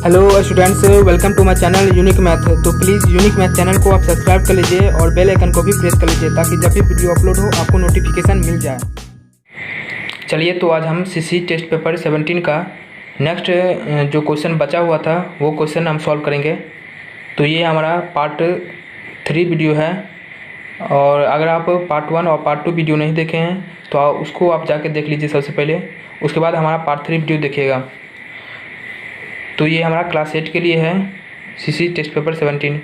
Hello students, welcome to my channel unique math. तो please unique math channel को आप subscribe कर लीजिए और बेल आइकन को भी प्रेस कर लीजिए ताकि जब भी वीडियो अपलोड हो आपको नोटिफिकेशन मिल जाए। चलिए, तो आज हम सीसी टेस्ट पेपर 17 का नेक्स्ट जो क्वेश्चन बचा हुआ था वो क्वेश्चन हम सॉल्व करेंगे। तो ये हमारा पार्ट 3 वीडियो है, और अगर आप पार्ट 1 और पार्ट 2 वीडियो नहीं देखे हैं तो उसको आप जाके देख लीजिए सबसे पहले, उसके बाद हमारा पार्ट 3 वीडियो देखिएगा। तो ये हमारा क्लास 8 के लिए है, सीसी टेस्ट पेपर 17।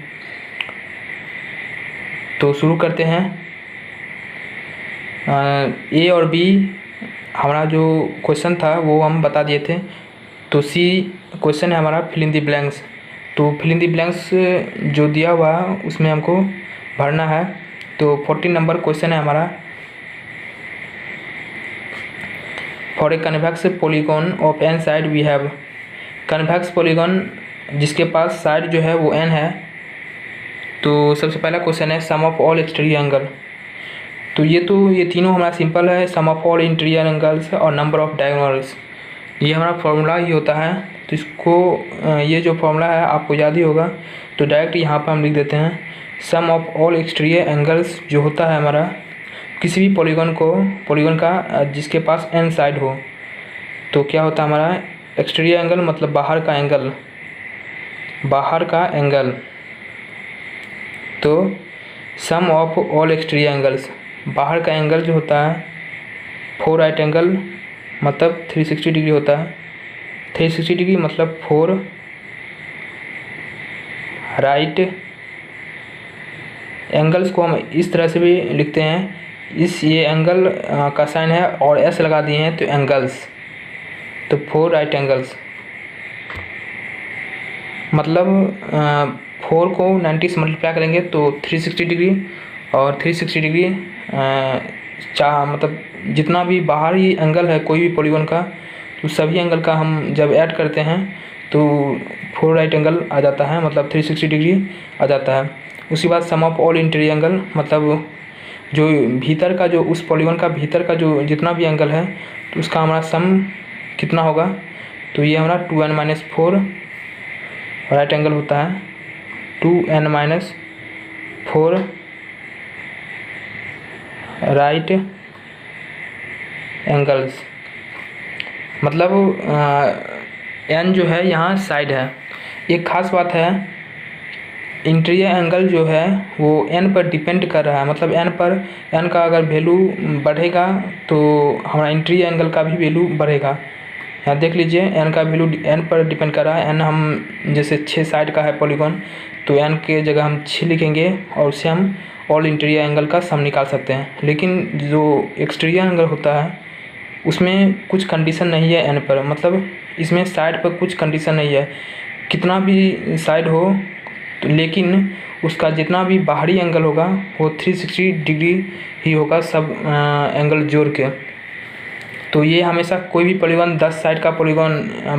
तो शुरू करते हैं। ए और बी हमारा जो क्वेश्चन था वो हम बता दिए थे। तो सी क्वेश्चन है हमारा फिल इन द ब्लैंक्स। तो फिल इन द ब्लैंक्स जो दिया हुआ उसमें हमको भरना है। तो 14 नंबर क्वेश्चन है हमारा। For a convex polygon of n side we have. Convex polygon जिसके पास साइड जो है वो n है। तो सबसे पहला क्वेश्चन है सम ऑफ ऑल एक्सटीरियर एंगल। तो ये तीनों हमारा सिंपल है, सम ऑफ ऑल इंटीरियर एंगल्स और नंबर ऑफ डायगोनल्स। ये हमारा फॉर्मूला ही होता है। तो इसको ये जो फॉर्मूला है आपको याद ही होगा, तो डायरेक्ट यहाँ पर हम लिख देते हैं सम ऑफ ऑल एक्सटीरियर एंगल्स जो होता है हमारा किसी भी पॉलीगॉन का जिसके पास n साइड हो। तो क्या होता है हमारा एक्सटीरियर एंगल मतलब बाहर का एंगल। तो सम ऑफ ऑल एक्सटीरियर एंगल्स, बाहर का एंगल जो होता है 4 राइट एंगल मतलब 360 डिग्री होता है। 360 डिग्री मतलब 4 राइट एंगल्स को हम इस तरह से भी लिखते हैं। ये एंगल का साइन है और एस लगा दिए हैं तो एंगल्स, तो 4 राइट एंगल्स मतलब 4 को 90 से मल्टीप्लाई करेंगे तो 360 डिग्री, और 360 डिग्री मतलब जितना भी बाहरी एंगल है कोई भी पॉलीगॉन का, तो सभी एंगल का हम जब ऐड करते हैं तो 4 राइट एंगल आ जाता है, मतलब 360 डिग्री आ जाता है। उसके बाद सम ऑफ ऑल इंटीरियर एंगल मतलब जो भीतर का, जो उस पॉलीगॉन का भीतर का जो जितना भी एंगल है तो उसका हमारा सम कितना होगा। तो ये हमारा 2n-4 राइट एंगल होता है। 2n-4 राइट एंगल्स मतलब n जो है यहाँ साइड है। एक खास बात है, इंटीरियर एंगल जो है वो n पर डिपेंड कर रहा है, मतलब n का अगर वैल्यू बढ़ेगा तो हमारा इंटीरियर एंगल का भी वैल्यू बढ़ेगा। यहाँ देख लीजिए n का वैल्यू n पर डिपेंड कर रहा है। n हम जैसे 6 साइड का है पॉलीगॉन, तो n के जगह हम 6 लिखेंगे और उससे हम ऑल इंटीरियर एंगल का सम निकाल सकते हैं। लेकिन जो एक्सटीरियर एंगल होता है उसमें कुछ कंडीशन नहीं है n पर, मतलब इसमें साइड पर कुछ कंडीशन नहीं है, कितना भी साइड हो तो लेकिन उसका जितना भी बाहरी एंगल होगा वो 360 डिग्री ही होगा सब एंगल जोड़ के। तो ये हमेशा कोई भी पॉलीगॉन 10 साइड का पॉलीगॉन,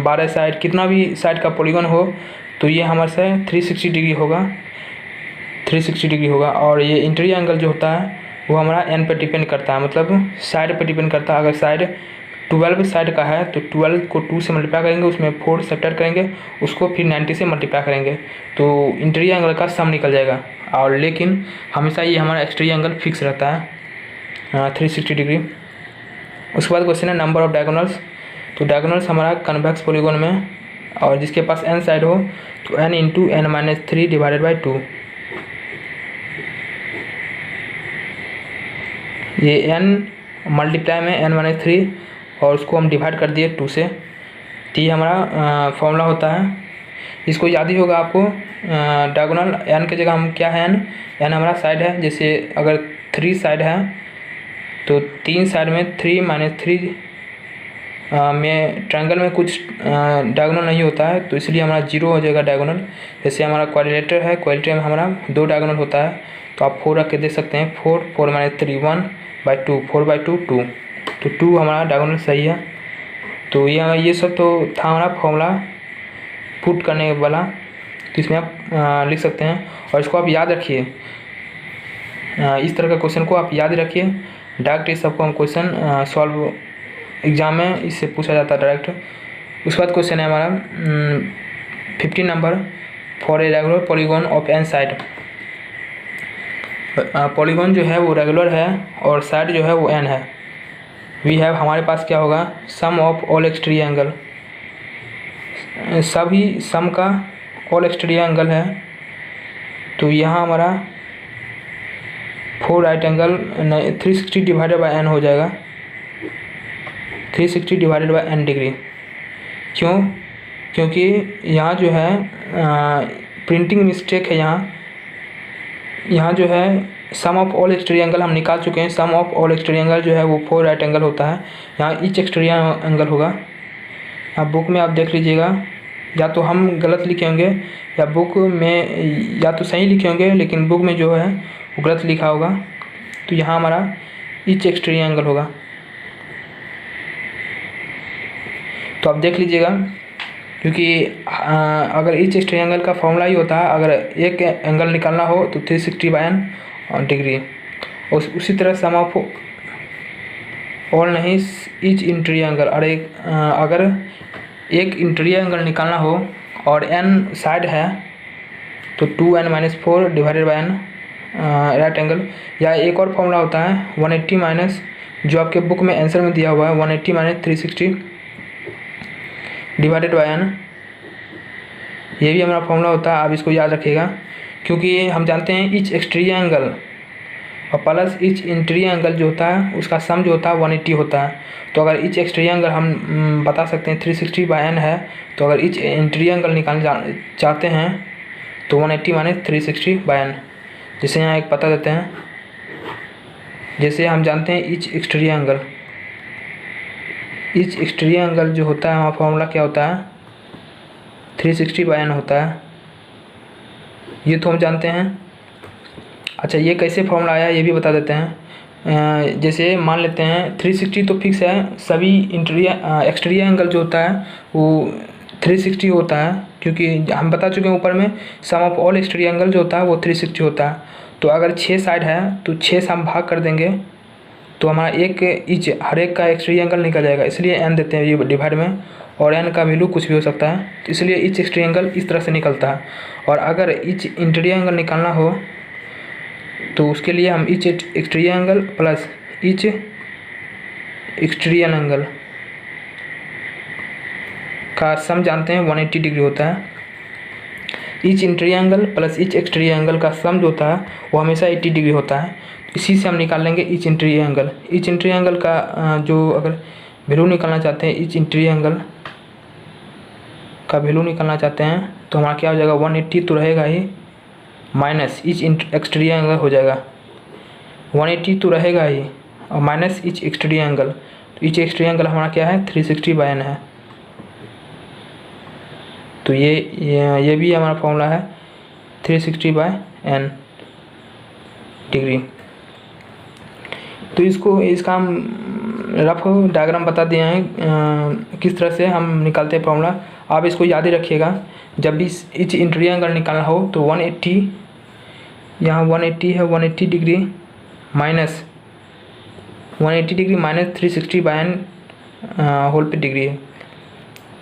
12 साइड, कितना भी साइड का पॉलीगॉन हो तो ये हमारे से 360 डिग्री होगा, 360 डिग्री होगा। और ये इंटीरियर एंगल जो होता है वो हमारा n पर डिपेंड करता है, मतलब साइड पर डिपेंड करता है। अगर साइड 12 साइड का है तो 12 को 2 से मल्टीप्लाई करेंगे, उसमें 4 सब्ट्रैक्ट करेंगे, उसको फिर 90 से मल्टीप्लाई करेंगे तो इंटीरियर एंगल का सम निकल जाएगा। और लेकिन हमेशा ये हमारा एक्सटीरियर एंगल फिक्स रहता है 360 डिग्री। उसके बाद क्वेश्चन है नंबर ऑफ डायगोनल्स। तो डायगोनल्स हमारा कन्वेक्स पॉलीगॉन में और जिसके पास n साइड हो तो n into n-3 divided by 2। ये n मल्टीप्लाई में n-3 और उसको हम डिवाइड कर दिए 2 से। तो ये हमारा फॉर्मूला होता है, इसको याद ही होगा आपको। डायगोनल n के जगह हम क्या है, n हमारा साइड है। जैसे अगर 3 साइड है तो 3 साइड में 3-3 में ट्रायंगल में कुछ डायगोनल नहीं होता है, तो इसलिए हमारा 0 हो जाएगा डायगोनल। जैसे हमारा क्वाड्रिलेटर है, क्वाड्रिलेटर में हमारा 2 डायगोनल होता है, तो आप 4 रख के देख सकते हैं। 4-3 1/2, 4/2 2, तो 2 हमारा डायगोनल सही है। तो ये सब तो था हमारा फॉर्मूला पुट करने वाला, तो इसमें आप लिख सकते हैं और इसको आप याद रखिए। इस तरह का क्वेश्चन को आप याद रखिए। डायरेक्ट इस सबको हम क्वेश्चन सॉल्व एग्जाम में इससे पूछा जाता है डायरेक्ट। उसके बाद क्वेश्चन है हमारा 15 number for a regular polygon of n side. Polygon जो है वो रेगुलर है और साइड जो है वो एन है। वी हैव, हमारे पास क्या होगा, सम ऑफ ऑल एक्सटीरियर एंगल, सभी सम का ऑल एक्सटीरियर एंगल है। तो यहाँ हमारा 4 right angle 360 divided by n हो जाएगा, 360 डिवाइडेड बाय एन डिग्री। क्यों? क्योंकि यहाँ जो है प्रिंटिंग मिस्टेक है। यहाँ जो है सम ऑफ ऑल एक्सटीरियर एंगल हम निकाल चुके हैं। सम ऑफ ऑल एक्सटीरियर एंगल जो है वो 4 राइट एंगल होता है। यहाँ ईच एक्सटीरियर एंगल होगा। आप बुक में आप देख लीजिएगा, या तो हम गलत लिखे होंगे या बुक में या तो सही लिखे होंगे, लेकिन बुक में जो है वो गलत लिखा होगा। तो यहाँ हमारा ईच एक्सटीरियर एंगल होगा। तो आप देख लीजिएगा, क्योंकि अगर ईच एक्सटीरियर एंगल का फॉर्मूला ही होता है, अगर एक एंगल निकालना हो तो 360 बाय एन डिग्री। और उसी तरह सम ऑफ ऑल नहीं, ईच इंटीरियर एंगल, और अगर एक इंटीरियर एंगल निकालना हो और एन साइड है तो 2n-4 divided by n right angle. या एक और फॉर्मूला होता है 180 माइनस, जो आपके बुक में आंसर में दिया हुआ है, 180 माइनस 360 डिवाइडेड बाय एन। ये भी हमारा फॉर्मूला होता है, आप इसको याद रखिएगा, क्योंकि हम जानते हैं ईच एक्सटीरियर एंगल और प्लस ईच इंटीरियर एंगल जो होता है उसका सम जो होता है 180 होता है। तो अगर ईच एक्सटीरियर एंगल हम बता सकते हैं 360 बाय एन है, तो अगर ईच इंटीरियर एंगल निकालना चाहते हैं तो 180 माइनस 360 बाय एन। जैसे यहाँ एक पता देते हैं, जैसे हम जानते हैं each exterior angle, each exterior angle जो होता है वहाँ फॉर्मूला क्या होता है 360 बाय एन होता है। ये तो हम जानते हैं। अच्छा, ये कैसे फॉर्मूला आया ये भी बता देते हैं। जैसे मान लेते हैं 360 तो फिक्स है, सभी एक्सटीरियर एंगल जो होता है वो 360 होता है, क्योंकि हम बता चुके हैं ऊपर में sum of all exterior angle जो होता है वो 360 होता है। तो अगर 6 साइड है तो 6 से हम भाग कर देंगे तो हमारा एक ईच हर एक का एक्सटीरियर एंगल निकल जाएगा, इसलिए एन देते हैं ये डिवाइड में। और एन का वैल्यू कुछ भी हो सकता है, तो इसलिए ईच एक्सटीरियर एंगल इस तरह से निकलता है। और अगर ईच इंटीरियर एंगल निकालना हो तो उसके लिए हम each exterior angle plus each exterior angle का सम जानते हैं 180 डिग्री होता है। Each interior angle plus each exterior angle का सम जो होता है वो हमेशा 80 डिग्री होता है। इसी से हम निकाल लेंगे each interior angle. Each interior angle का जो अगर वैल्यू निकालना चाहते हैं, ईच इंटीरियर एंगल का वैल्यू निकालना चाहते हैं तो हमारा क्या हो जाएगा 180 तो रहेगा ही, माइनस ईच एक्सटीरियर एंगल हो जाएगा 180 तो रहेगा ही, और माइनस ईच एक्सटीरियर एंगल। तो ईच एक्सटीरियर एंगल हमारा क्या है 360 बाय एन है। तो ये भी हमारा फॉर्मूला है 360 बाय एन डिग्री। तो इसका हम रफ डायग्राम बता दिए हैं किस तरह से हम निकालते हैं फॉर्मूला। आप इसको याद ही रखिएगा, जब भी ईच इंटीरियर एंगल निकालना हो तो 180, यहाँ 180 है, 180 degree minus 180 degree minus 360 by n whole पे डिग्री है।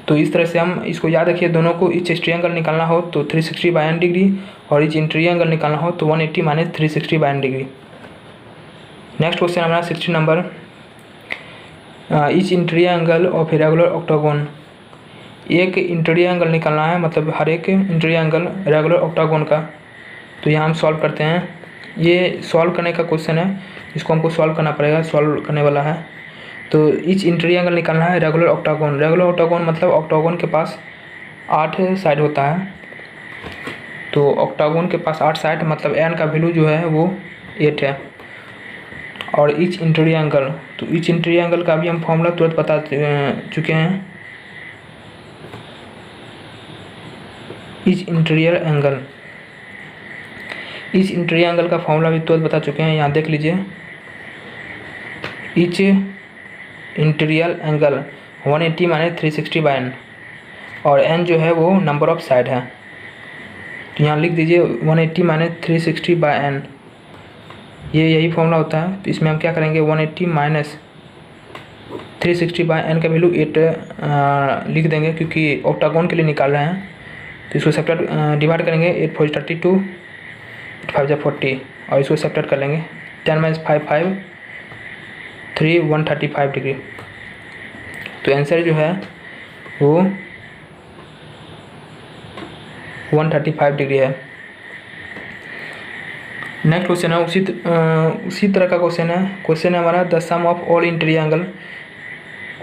तो इस तरह से हम इसको याद रखिए, दोनों को ईच एक्सटीरियर एंगल निकालना हो तो 360 बाय एन डिग्री और ईच इंटीरियर एंगल निकालना हो तो 180 minus 360 by n degree. Next question हमारा 60 number, each interior angle of a regular octagon. एक इंटीरियर एंगल निकालना है, मतलब हर एक इंटीरियर एंगल रेगुलर ऑक्टागोन का। तो यहाँ हम सॉल्व करते हैं। ये सॉल्व करने का क्वेश्चन है, इसको हमको सॉल्व करना पड़ेगा, सॉल्व करने वाला है। तो ईच इंटीरियर एंगल निकालना है रेगुलर ऑक्टागोन। रेगुलर ऑक्टागोन मतलब ऑक्टागोन के पास 8 साइड होता है। तो ऑक्टागोन के पास 8 साइड, मतलब एन का वैल्यू जो है वो 8 है। और ईच इंटीरियर एंगल, तो ईच इंटीरियर एंगल का भी हम फॉर्मूला तुरंत बता चुके हैं। Each interior angle, each interior angle का फॉर्मूला भी तुरंत बता चुके हैं, यहाँ देख लीजिए। Each interior angle 180 minus 360 by N, और एन जो है वो नंबर ऑफ साइड है। तो यहाँ लिख दीजिए 180 माइनस 360 बाय एन, यही फॉर्मूला होता है। तो इसमें हम क्या करेंगे 180 माइनस 360 बाय एन का वैल्यू 8 लिख देंगे, क्योंकि ऑक्टागोन के लिए निकाल रहे हैं। तो इसको सेपरेट डिवाइड करेंगे, 8 4 32, 8 5 40, और इसको सेपरेट कर लेंगे। 10 - 5 5, 3 135 डिग्री। तो आंसर जो है वो 135 डिग्री है। नेक्स्ट क्वेश्चन है उसी तरह का क्वेश्चन है हमारा the sum of all interior angle.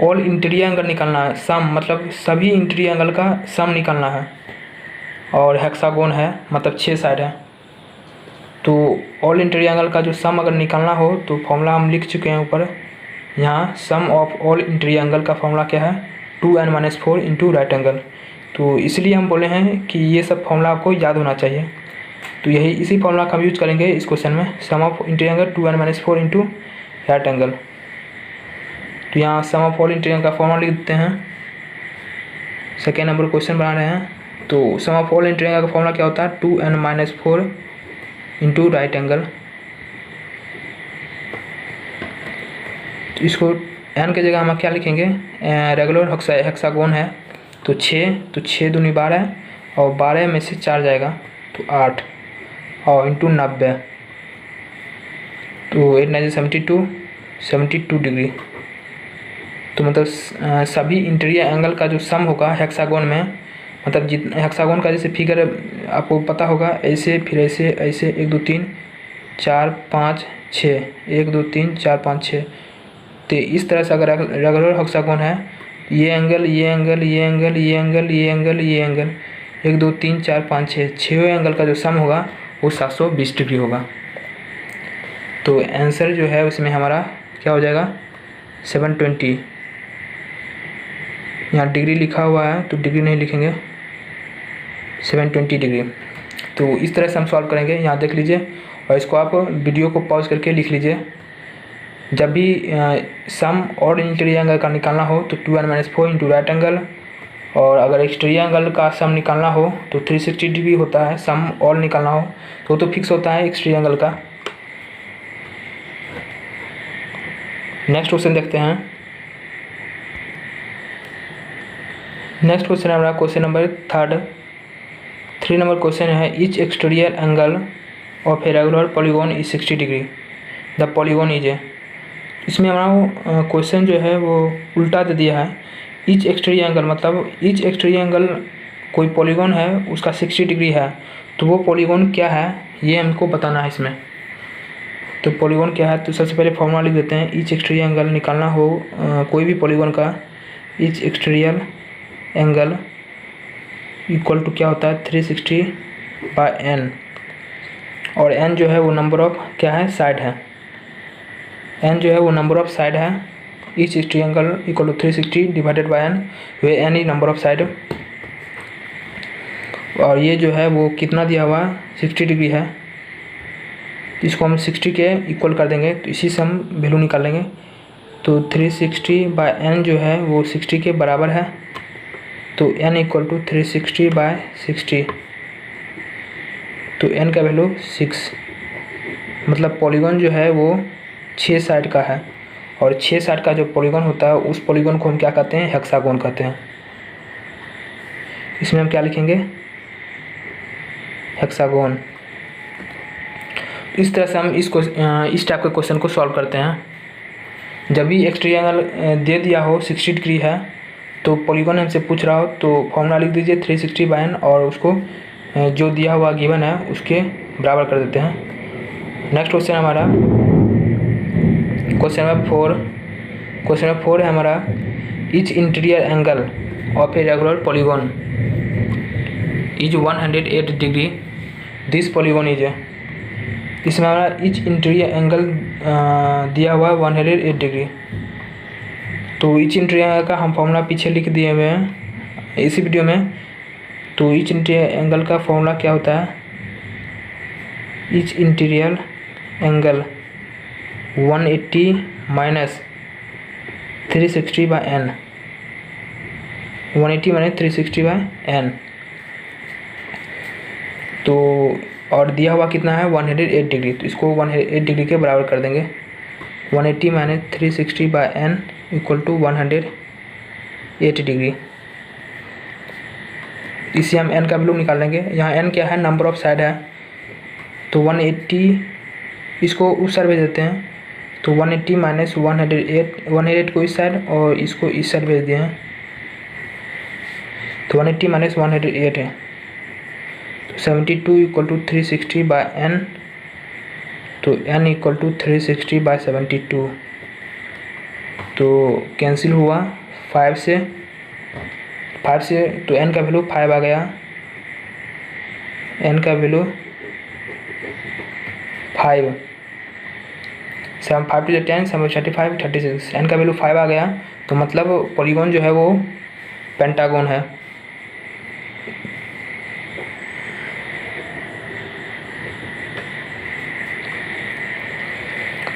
All interior angle निकालना है, सम मतलब सभी इंटीरियर एंगल का सम निकालना है, और हेक्सागोन है मतलब 6 साइड है। तो ऑल इंटीरियर एंगल का जो सम अगर निकालना हो तो फॉर्मूला हम लिख चुके हैं ऊपर। यहाँ sum of all interior angle का फॉर्मूला क्या है, 2n - 4 इंटू राइट एंगल। तो इसलिए हम बोले हैं कि ये सब फॉर्मूला आपको याद होना चाहिए। तो यही इसी फॉर्मूला का हम यूज करेंगे इस क्वेश्चन में। Sum of interior angle 2n - 4 into right angle. तो यहाँ सम ऑफ ऑल इंटीरियर का फॉर्मूला लिख देते हैं। सेकेंड नंबर क्वेश्चन बना रहे हैं। तो सम ऑफ ऑल इंटीरियर का फॉर्मूला क्या होता है, 2n - 4 इंटू राइट एंगल। तो इसको n की जगह हम क्या लिखेंगे, रेगुलर हेक्सागोन है तो 6 दूनी 12, और 12 में से 4 जाएगा तो 8, और इंटू 90, तो 8 9 72 डिग्री। तो मतलब सभी इंटीरियर एंगल का जो सम होगा हेक्सागोन में, मतलब हेक्सागोन का जैसे फिगर आपको पता होगा, ऐसे फिर ऐसे 1 2 3 4 5 6, 1 2 3 4 5 6। तो इस तरह से अगर रेगुलर हेक्सागोन है, ये एंगल 1 2 3 4 5 6, 6 एंगल का जो सम होगा वो 720 डिग्री होगा। तो आंसर जो है उसमें हमारा क्या हो जाएगा, 720। यहाँ डिग्री लिखा हुआ है तो डिग्री नहीं लिखेंगे, 720 डिग्री। तो इस तरह से हम सॉल्व करेंगे। यहाँ देख लीजिए, और इसको आप वीडियो को पॉज करके लिख लीजिए। जब भी सम और इंटीरियर एंगल का निकालना हो तो 2n - 4 इंटू राइट एंगल, और अगर एक्सटीरियर एंगल का सम निकालना हो तो 360 डिग्री होता है। सम ऑल निकालना हो तो फिक्स होता है एक्सटीरियर एंगल का। नेक्स्ट क्वेश्चन देखते हैं। नेक्स्ट क्वेश्चन है हमारा क्वेश्चन नंबर 3 नंबर क्वेश्चन है, each exterior angle of a regular polygon is 60 degree, the polygon is a. इसमें हमारा क्वेश्चन जो है वो उल्टा दे दिया है। ईच एक्सटीरियर एंगल मतलब ईच एक्सटीरियर एंगल कोई पॉलीगॉन है उसका 60 डिग्री है, तो वो पॉलीगॉन क्या है ये हमको बताना है इसमें। तो पॉलीगॉन क्या है, तो सबसे पहले फॉर्मूला लिख देते हैं। ईच एक्सटीरियर एंगल निकालना हो कोई भी पॉलीगॉन का, each exterior angle equal to क्या होता है, 360/n, और n जो है वो नंबर ऑफ क्या है, साइड है। n जो है वो नंबर ऑफ साइड है। Each exterior angle equal to 360/n, where n is number of side. और ये जो है वो कितना दिया हुआ, 60 डिग्री है। इसको हम 60 के इक्वल कर देंगे, तो इसी से हम वैल्यू निकालेंगे। तो 360/n जो है वो 60 के बराबर है, तो n इक्वल टू 360/60, तो n का वैल्यू 6। मतलब पॉलीगॉन जो है वो 6 साइड का है, और 6 साइड का जो पॉलीगॉन होता है उस पॉलीगॉन को हम क्या कहते हैं, हेक्सागोन कहते हैं। इसमें हम क्या लिखेंगे, हेक्सागोन। इस तरह से हम इस टाइप के क्वेश्चन को सॉल्व करते हैं। जब भी एक्सटीरियर एंगल दे दिया हो 60 डिग्री है, तो पॉलीगॉन हमसे पूछ रहा हो तो फॉर्मूला लिख दीजिए 360/n, और उसको जो दिया हुआ गिवन है उसके बराबर कर देते हैं। नेक्स्ट क्वेश्चन हमारा क्वेश्चन नंबर 4 है हमारा, each interior angle of a regular polygon is 108 degree, this polygon is a. इसमें हमारा ईच इंटीरियर एंगल दिया हुआ है 108 डिग्री। तो ईच इंटीरियर एंगल का हम फॉर्मूला पीछे लिख दिए हुए हैं इसी वीडियो में। तो ईच इंटीरियर एंगल का फॉर्मूला क्या होता है, each interior angle 180 minus 360/n, 180 minus 360/n। तो और दिया हुआ कितना है, 108 डिग्री, तो इसको 108 डिग्री के बराबर कर देंगे। 180 minus 360/n equal to 108 degree. इसे हम n का वैल्यू निकाल लेंगे। यहाँ n क्या है, नंबर ऑफ साइड है, तो 180 इसको उस साइड भेज देते हैं, तो 180 माइनस 108 को इस साइड और इसको इस साइड भेज दिए हैं, तो 180 माइनस 108 है, तो 72 इक्वल टू 360 बाई n, तो n इक्वल टू 360 बाई 72, तो कैंसिल हुआ 5 से, तो n का वैल्यू 5 आ गया, n का वैल्यू 5, 7 5 टू 10, 7 35 36, n का वैल्यू 5 आ गया, तो मतलब पॉलीगॉन जो है वो पेंटागन है।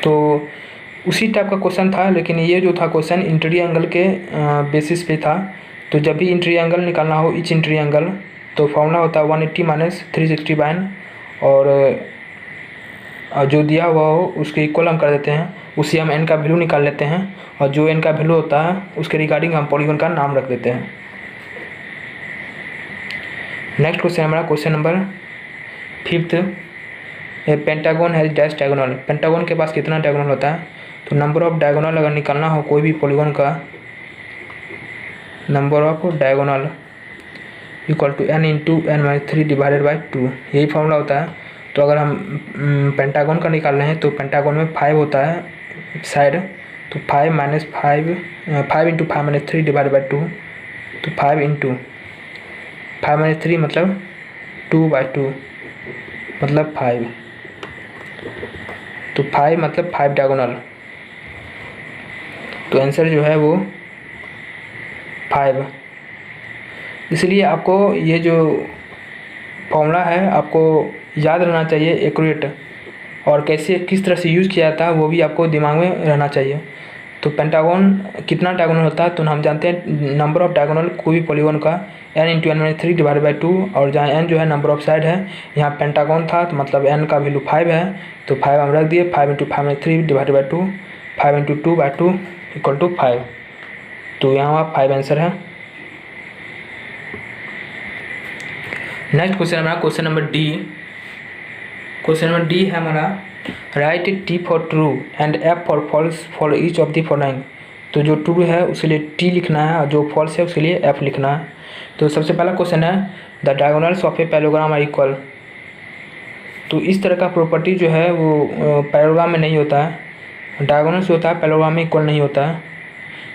तो उसी टाइप का क्वेश्चन था, लेकिन ये जो था क्वेश्चन इंटीरियर एंगल के बेसिस पे था। तो जब भी इंटीरियर एंगल निकालना हो, ईच इंटीरियर एंगल, तो फॉर्मूला होता है 180 माइनस 360 बाई n, और जो दिया हुआ हो उसके इक्वल हम कर देते हैं, उसी हम n का वैल्यू निकाल लेते हैं, और जो n का वैल्यू होता है उसके रिगार्डिंग हम पॉलीगॉन का नाम रख देते हैं। नेक्स्ट क्वेश्चन हमारा question number 5th, pentagon has dash diagonal. Pentagon के पास कितना डायगोनल होता है, तो नंबर ऑफ डायगोनल अगर निकालना हो कोई भी पॉलीगॉन का, number of diagonal equal to n into n minus 3 divided by 2, यही फॉर्मूला होता है। तो अगर हम पेंटागन का निकाल रहे हैं तो पेंटागन में 5 होता है साइड, तो 5 minus 5 into 5 minus 3 divided by 2, तो 5 इंटू 5 माइनस 3 मतलब 2/2 मतलब 5, तो 5 मतलब 5 डायगोनल, तो आंसर जो है वो 5। इसलिए आपको ये जो फॉर्मूला है आपको याद रहना चाहिए एक्यूरेट, और कैसे किस तरह से यूज़ किया जाता है वो भी आपको दिमाग में रहना चाहिए। तो पेंटागन कितना डायगोनल होता है, तो हम जानते हैं नंबर ऑफ डायगोनल कोई भी पॉलीगॉन का n into n minus 3 divide by 2, और जहाँ n जो है नंबर ऑफ साइड है, यहाँ पेंटागन था तो मतलब n का वैल्यू 5 है, तो 5 हम रख दिए, 5 into 5 minus 3 divide by 2, 5 into 2/2 equal to 5, तो यहाँ 5 आंसर है। नेक्स्ट क्वेश्चन हमारा question number D. Question number D है हमारा, write T for true and F for false for each of the following. तो जो ट्रू है उसके लिए टी लिखना है, और जो फॉल्स है उसके लिए एफ लिखना है। तो सबसे पहला क्वेश्चन है, the diagonals of a parallelogram are equal. तो इस तरह का प्रॉपर्टी जो है वो पैरेललोग्राम में नहीं होता है। डायगोनल्स होता है पैरेललोग्राम में इक्वल नहीं होता है,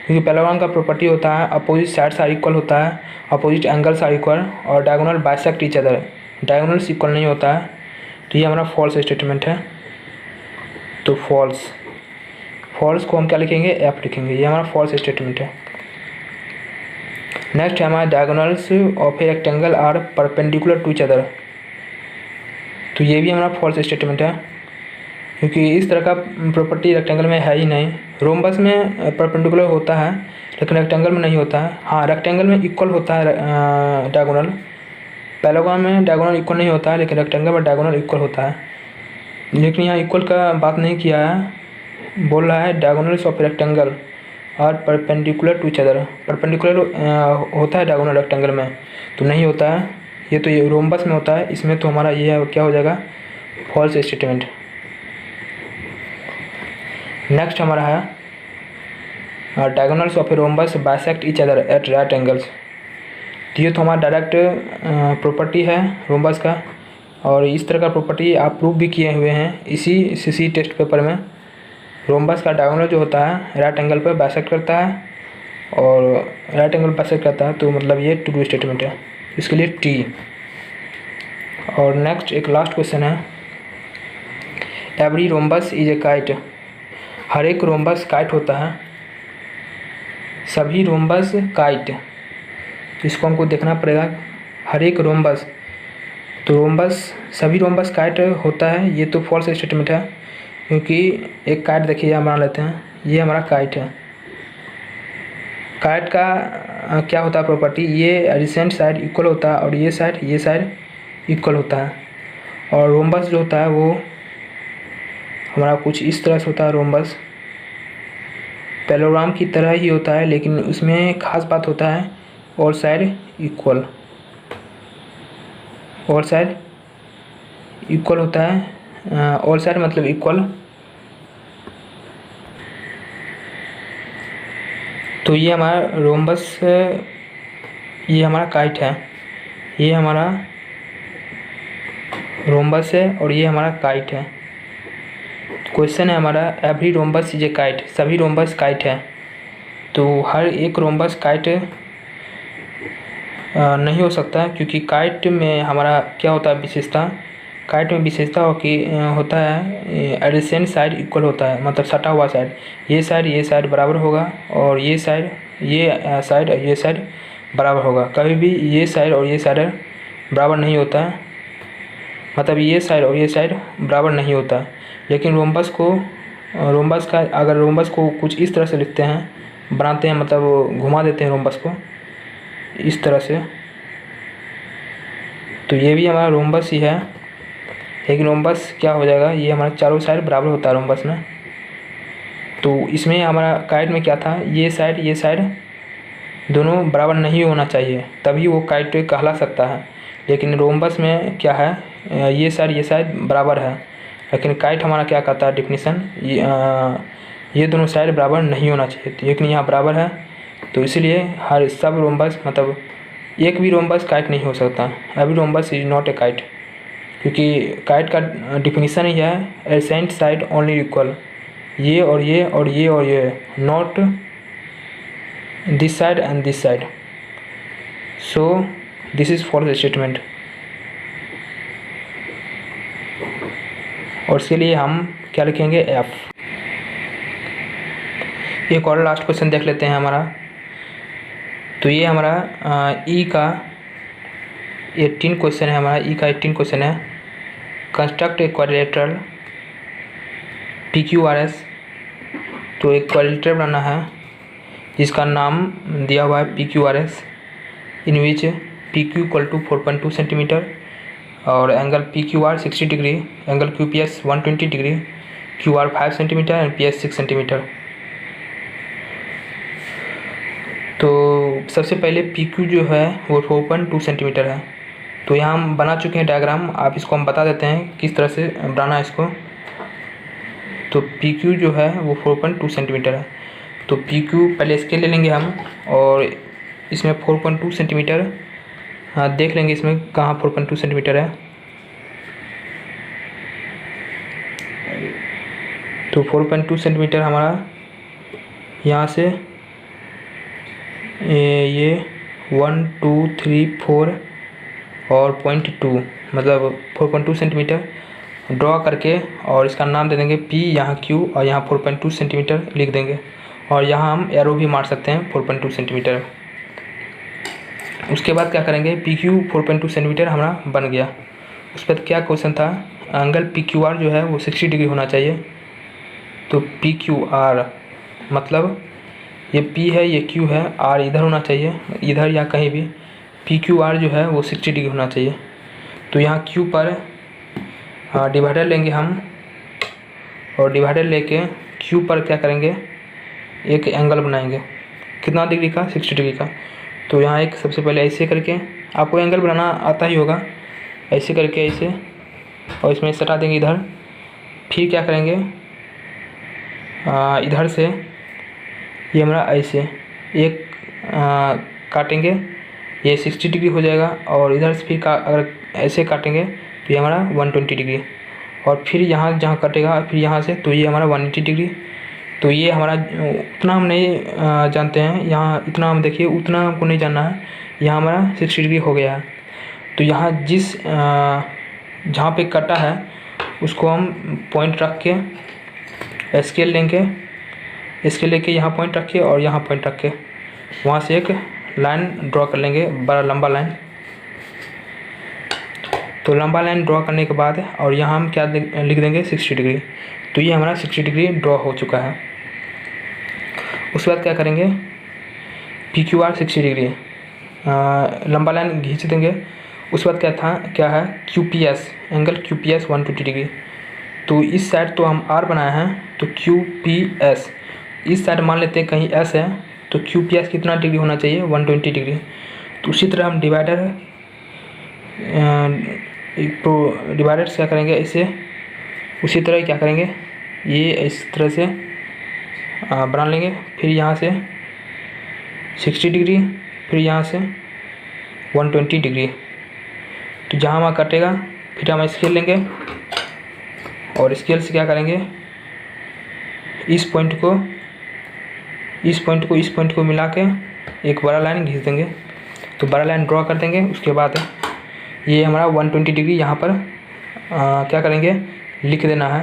क्योंकि पैरेललोग्राम का प्रॉपर्टी होता है अपोजिट साइड्स आर इक्वल होता है, अपोजिट एंगल्स आर इक्वल, और diagonal bisect each other, diagonals equal नहीं होता है। तो ये हमारा फॉल्स स्टेटमेंट है, तो फॉल्स को हम क्या लिखेंगे, एफ लिखेंगे, ये हमारा फॉल्स स्टेटमेंट है। नेक्स्ट है हमारा, diagonals of a rectangle are perpendicular to each other. तो ये भी हमारा फॉल्स स्टेटमेंट है, क्योंकि इस तरह का प्रॉपर्टी रेक्टेंगल में है ही नहीं। रोम्बस में परपेंडिकुलर होता है लेकिन रेक्टेंगल में नहीं होता है। हाँ, रेक्टेंगल में इक्वल होता है डायगोनल, पैरेललोग्राम में डायगोनल इक्वल नहीं होता है, लेकिन रेक्टेंगल में डायगोनल इक्वल होता है। लेकिन यहाँ इक्वल का बात नहीं किया है, बोल रहा है डायगोनल्स ऑफ रेक्टेंगल और perpendicular to each other. Perpendicular होता है डायगोनल रेक्टेंगल में, तो नहीं होता है। ये तो ये रोम्बस में होता है, इसमें तो हमारा ये क्या हो जाएगा, फॉल्स स्टेटमेंट। नेक्स्ट हमारा है, diagonals of a rhombus bisect each other at right angles. तो ये तो हमारा डायरेक्ट प्रॉपर्टी है रोम्बस का, और इस तरह का प्रॉपर्टी आप प्रूव भी किए हुए हैं इसी सीसी टेस्ट पेपर में। रोम्बस का डायगोनल जो होता है राइट एंगल पर बाइसेक्ट करता है, और राइट एंगल बाइसेक्ट करता है, तो मतलब ये ट्रू स्टेटमेंट है, इसके लिए टी। और नेक्स्ट एक लास्ट क्वेश्चन है, every rhombus is a kite. हर एक रोम्बस काइट होता है, सभी रोम्बस काइट, इसको हमको देखना पड़ेगा। हर एक रोम्बस, तो रोम्बस सभी रोम्बस काइट होता है, ये तो फॉल्स स्टेटमेंट है, क्योंकि एक काइट देखिए हम बना लेते हैं, ये हमारा काइट है। काइट का क्या होता है प्रॉपर्टी, ये एडजेसेंट साइड इक्वल होता है, और ये साइड इक्वल होता है। और रोम्बस जो होता है वो हमारा कुछ इस तरह से होता है। रोम्बस पैरेललोग्राम की तरह ही होता है, लेकिन उसमें खास बात होता है और साइड इक्वल। और साइड इक्वल होता है, और साइड मतलब इक्वल। तो ये हमारा रोम्बस, ये हमारा काइट है, ये हमारा रोम्बस है और ये हमारा काइट है। क्वेश्चन है हमारा every rhombus is a kite, सभी रोम्बस काइट है। तो हर एक रोम्बस काइट नहीं हो सकता, क्योंकि काइट में हमारा क्या होता है विशेषता, काइट में विशेषता होता है एडजेसेंट साइड इक्वल होता है, मतलब सटा हुआ साइड, ये साइड बराबर होगा और ये साइड ये साइड बराबर होगा। कभी भी ये साइड और ये साइड बराबर नहीं होता है, मतलब ये साइड और ये साइड बराबर नहीं होता है। लेकिन अगर रोम्बस को कुछ इस तरह से लिखते हैं, बनाते हैं, मतलब घुमा देते हैं रोम्बस को इस तरह से, तो ये भी हमारा रोम्बस ही है। लेकिन रोम्बस क्या हो जाएगा, ये हमारा चारों साइड बराबर होता है रोम्बस में। तो इसमें हमारा काइट में क्या था, ये साइड दोनों बराबर नहीं होना चाहिए, तभी वो काइट कहला सकता है। लेकिन रोम्बस में क्या है, ये साइड बराबर है। लेकिन काइट हमारा क्या कहता है डिफिनीसन, ये दोनों साइड बराबर नहीं होना चाहिए, लेकिन यहाँ बराबर है। तो इसीलिए हर सब रोम्बस, मतलब एक भी रोम्बस काइट नहीं हो सकता। Every rhombus is not a kite, क्योंकि काइट का डिफिनीसन ही है एडजेसेंट साइड ओनली इक्वल, ये और ये और ये और ये, not this side and this side. So this is false statement. और इसके लिए हम क्या लिखेंगे, एफ। एक और लास्ट क्वेश्चन देख लेते हैं हमारा। तो ये हमारा ई का 18 क्वेश्चन है, हमारा ई का 18 क्वेश्चन है। Construct a quadrilateral PQRS। तो एक क्वाड्रिलेटरल बनाना है जिसका नाम दिया हुआ है PQRS, in which PQ equal to 4.2 centimetre और angle PQR 60 degree, angle QPS 120 degree, QR 5 centimetre and PS 6 centimetre. तो सबसे पहले PQ जो है वो 4.2 सेंटीमीटर है। तो यहाँ हम बना चुके हैं डायग्राम, आप इसको हम बता देते हैं किस तरह से बनाना है इसको। तो PQ जो है वो 4.2 सेंटीमीटर है। तो PQ पहले स्केल ले लेंगे हम, और इसमें 4.2 सेंटीमीटर देख लेंगे इसमें कहाँ 4.2 सेंटीमीटर है। तो 4.2 सेंटीमीटर हमारा यहाँ से ये 1 2 3 4 और 0.2, मतलब 4.2 सेंटीमीटर ड्रॉ करके, और इसका नाम दे देंगे P, यहाँ Q और यहाँ 4.2 सेंटीमीटर लिख देंगे। और यहाँ हम एरो भी मार सकते हैं 4.2 सेंटीमीटर। उसके बाद क्या करेंगे, PQ 4.2 सेंटीमीटर हमारा बन गया। उस पर क्या क्वेश्चन था, एंगल PQR जो है वो 60 डिग्री होना चाहिए। तो PQR मतलब ये P है, ये Q है, R इधर होना चाहिए, इधर या कहीं भी। PQR जो है वो 60 डिग्री होना चाहिए। तो यहाँ Q पर डिवाइडर लेंगे हम, और डिवाइडर लेके Q पर क्या करेंगे, एक एंगल बनाएंगे। कितना डिग्री का, 60 डिग्री का। तो यहाँ एक सबसे पहले ऐसे करके, आपको एंगल बनाना आता ही होगा, ऐसे करके ऐसे, और इसमें सटा देंगे इधर। फिर क्या करेंगे, इधर से ये हमारा ऐसे एक काटेंगे, ये 60 डिग्री हो जाएगा। और इधर से फिर अगर ऐसे काटेंगे तो ये हमारा 120 डिग्री, और फिर यहाँ जहाँ कटेगा फिर यहाँ से, तो ये हमारा 180 डिग्री। तो ये हमारा उतना हम नहीं जानते हैं, यहाँ इतना हम देखिए, उतना हमको नहीं जानना है। यहाँ हमारा 60 डिग्री हो गया है। तो यहाँ जिस जहाँ पे कटा है उसको हम पॉइंट रख के स्केल लेंगे, स्केल लेके यहाँ पॉइंट रख के और यहाँ पॉइंट रख के वहाँ से एक लाइन ड्रॉ कर लेंगे, बड़ा लंबा लाइन। तो लंबा लाइन ड्रॉ करने के बाद, और यहाँ हम क्या लिख देंगे, 60 डिग्री। तो ये हमारा 60 डिग्री ड्रॉ हो चुका है। उसके बाद क्या करेंगे, PQR 60 डिग्री लंबा लाइन खींच देंगे। उसके बाद क्या है QPS, एंगल QPS 120 डिग्री। तो इस साइड तो हम R बनाए हैं, तो QPS इस साइड मान लेते हैं कहीं S है, तो QPS कितना डिग्री होना चाहिए, 120 डिग्री। तो उसी तरह हम डिवाइडर डिवाइडेड क्या करेंगे इसे, उसी तरह क्या करेंगे ये इस तरह से बना लेंगे। फिर यहाँ से 60 डिग्री, फिर यहाँ से 120 डिग्री। तो जहाँ हमारा कटेगा फिर हम स्केल लेंगे और स्केल से क्या करेंगे इस पॉइंट को मिला के एक बड़ा लाइन खींच देंगे। तो बड़ा लाइन ड्रॉ कर देंगे। उसके बाद ये हमारा 120 डिग्री यहाँ पर क्या करेंगे लिख देना है।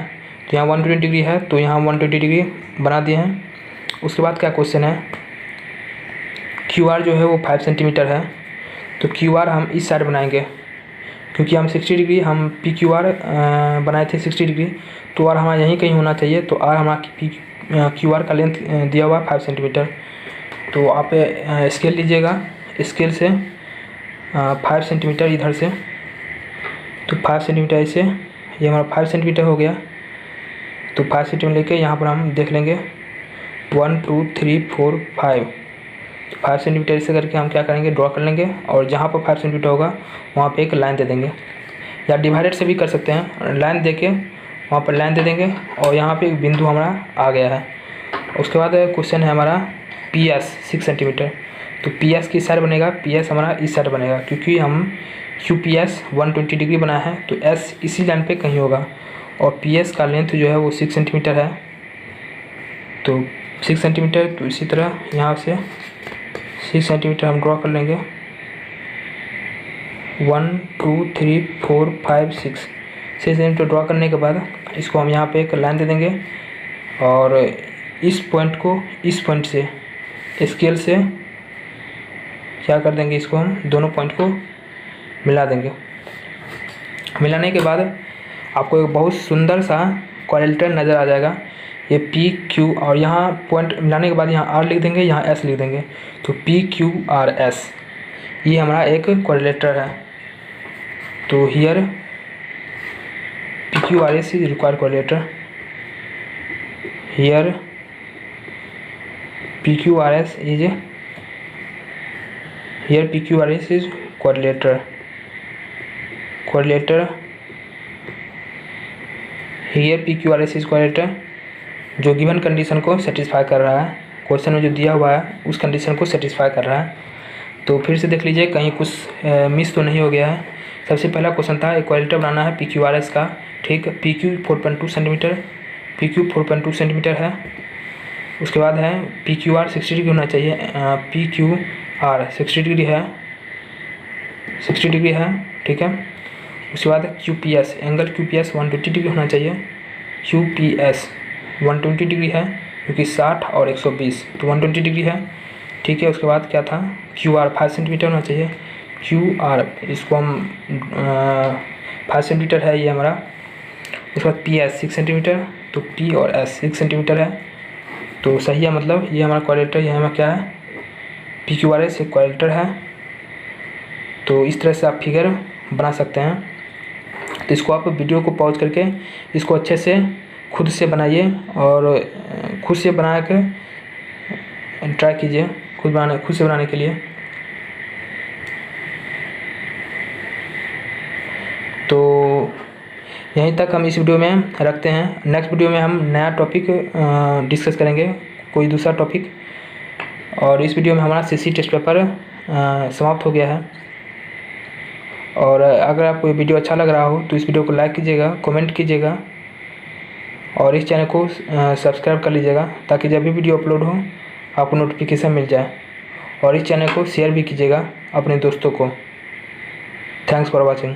तो यहाँ 120 डिग्री है तो यहाँ 120 डिग्री बना दिए हैं। उसके बाद क्या क्वेश्चन है, QR जो है वो 5 सेंटीमीटर है। तो QR हम इस साइड बनाएंगे क्योंकि हम 60 डिग्री हम PQR बनाए थे 60 डिग्री, तो R हमारा यहीं कहीं होना चाहिए। तो R हमारा QR का लेंथ दिया हुआ 5 सेंटीमीटर। तो आप स्केल लीजिएगा, स्केल से 5 सेंटीमीटर इधर से, तो 5 सेंटीमीटर ऐसे, ये हमारा 5 सेंटीमीटर हो गया। तो 5 सेंटीमीटर लेके यहाँ पर हम देख लेंगे 1 2 3 4 5। 5 सेंटीमीटर ऐसे करके हम क्या करेंगे ड्रॉ कर लेंगे और जहाँ पर 5 सेंटीमीटर होगा वहाँ पे एक लाइन दे देंगे, या डिवाइडेड से भी कर सकते हैं। लाइन दे के वहाँ पर लाइन दे देंगे और यहाँ पे एक बिंदु हमारा आ गया है। उसके बाद क्वेश्चन है हमारा PS 6 सेंटीमीटर। तो PS किस साइड बनेगा, PS हमारा इस साइड बनेगा क्योंकि हम QPS 120 डिग्री बनाया है। तो S इसी लाइन पे कहीं होगा और PS का लेंथ जो है वो 6 सेंटीमीटर है। तो 6 सेंटीमीटर, तो इसी तरह यहाँ से 6 सेंटीमीटर हम ड्रॉ कर लेंगे। 1 2 3 4 5 6 सेंटीमीटर ड्रॉ करने के बाद इसको हम यहाँ पे एक लाइन दे देंगे और इस पॉइंट को इस पॉइंट से स्केल से क्या कर देंगे, इसको हम दोनों पॉइंट को मिला देंगे। मिलाने के बाद आपको एक बहुत सुंदर सा क्वाड्रिलेटरल नज़र आ जाएगा। ये PQ और यहाँ पॉइंट मिलाने के बाद यहाँ R लिख देंगे, यहाँ S लिख देंगे। तो PQRS ये हमारा एक क्वाड्रिलेटरल है। तो here PQRS is required quadrilateral, here PQRS is here PQRS is quadrilateral here PQRS is quadrilateral जो गिवन कंडीशन को सेटिस्फाई कर रहा है। क्वेश्चन में जो दिया हुआ है उस कंडीशन को सेटिस्फाई कर रहा है। तो फिर से देख लीजिए कहीं कुछ मिस तो नहीं हो गया है। सबसे पहला क्वेश्चन था एक क्वाड्रिलेटर बनाना है PQRS का, ठीक। PQ 4.2 सेंटीमीटर, PQ 4.2 सेंटीमीटर है। उसके बाद है PQR 60 डिग्री होना चाहिए, PQR 60 डिग्री है, 60 डिग्री है, ठीक है। उसके बाद QPS एंगल QPS 120 डिग्री होना चाहिए, QPS 120 डिग्री है क्योंकि 60 और 120 तो 120 डिग्री है, ठीक है। उसके बाद क्या था QR 5 सेंटीमीटर होना चाहिए, QR इसको हम 5 सेंटीमीटर है ये हमारा। उसके बाद PS 6 सेंटीमीटर, तो P और S 6 सेंटीमीटर है, तो सही है। मतलब ये हमारा क्वाड्रिलेटर, ये हमारा क्या है PQRS एक क्वाड्रिलेटर है। तो इस तरह से आप फिगर बना सकते हैं। तो इसको आप वीडियो को पॉज करके इसको अच्छे से खुद से बनाइए और खुद से बना के ट्राई कीजिए खुद से बनाने के लिए। तो यहीं तक हम इस वीडियो में रखते हैं। नेक्स्ट वीडियो में हम नया टॉपिक डिस्कस करेंगे, कोई दूसरा टॉपिक। और इस वीडियो में हमारा CC टेस्ट पेपर समाप्त हो गया है। और अगर आपको ये वीडियो अच्छा लग रहा हो तो इस वीडियो को लाइक कीजिएगा, कमेंट कीजिएगा और इस चैनल को सब्सक्राइब कर लीजिएगा ताकि जब भी वीडियो अपलोड हो आपको नोटिफिकेशन मिल जाए। और इस चैनल को शेयर भी कीजिएगा अपने दोस्तों को। Thanks for watching.